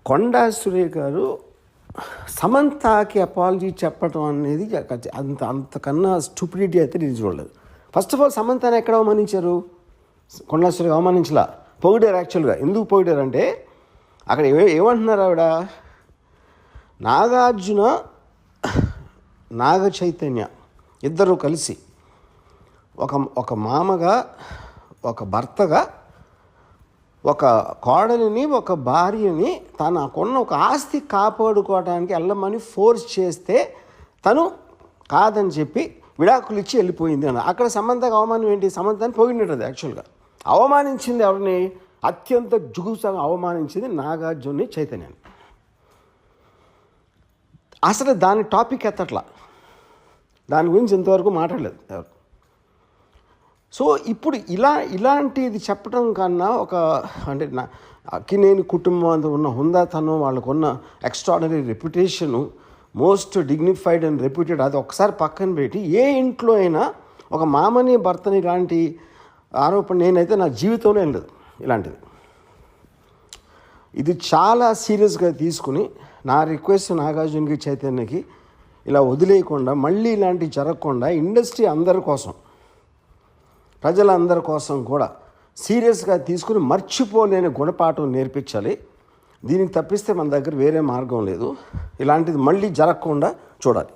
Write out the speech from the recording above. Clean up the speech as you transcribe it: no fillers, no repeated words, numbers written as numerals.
కొండా సురేఖ గారు సమంతకి అపాలజీ చెప్పడం అనేది అంతకన్నా స్టూపిడిటీ అయితే నేను చూడలేదు. ఫస్ట్ ఆఫ్ ఆల్ సమంతని ఎక్కడ అవమానించారు? కొండా సురేఖ అవమానించలా, పొగిడారు. యాక్చువల్గా ఎందుకు పొగిడారు అంటే అక్కడ ఏమంటున్నారు ఆవిడ, నాగార్జున నాగ చైతన్య ఇద్దరు కలిసి ఒక మామగా, ఒక భర్తగా, ఒక కోడలిని, ఒక భార్యని తనకున్న ఒక ఆస్తి కాపాడుకోవడానికి వెళ్ళమని ఫోర్స్ చేస్తే తను కాదని చెప్పి విడాకులు ఇచ్చి వెళ్ళిపోయింది అన్న. అక్కడ సమంతకు అవమానం ఏంటి? సమంతని పొగిడినది. యాక్చువల్గా అవమానించింది ఎవరిని? అత్యంత జుగుసంగా అవమానించింది నాగార్జున్ని, చైతన్యాన్ని. అసలు దాని టాపిక్ ఎత్తట్లా, దాని గురించి ఇంతవరకు మాట్లాడలేదు ఎవరు. సో ఇప్పుడు ఇలాంటిది చెప్పడం కన్నా అంటే అక్కినేని కుటుంబం అంత ఉన్న హుందాతనం, వాళ్ళకున్న extraordinary reputation, most dignified and reputed, అది ఒకసారి పక్కన పెట్టి ఏ ఇంట్లో అయినా ఒక మామని భర్తని ఇలాంటి ఆరోపణ నేనైతే నా జీవితంలో ఏం లేదు ఇలాంటిది. ఇది చాలా సీరియస్గా తీసుకుని నా రిక్వెస్ట్ నాగార్జునకి, చైతన్యకి ఇలా వదిలేయకుండా, మళ్ళీ ఇలాంటివి జరగకుండా ఇండస్ట్రీ అందరి కోసం, ప్రజలందరి కోసం కూడా సీరియస్గా తీసుకుని మర్చిపోలేని గుణపాఠం నేర్పించాలి. దీనికి తప్పిస్తే మన దగ్గర వేరే మార్గం లేదు. ఇలాంటిది మళ్ళీ జరగకుండా చూడాలి.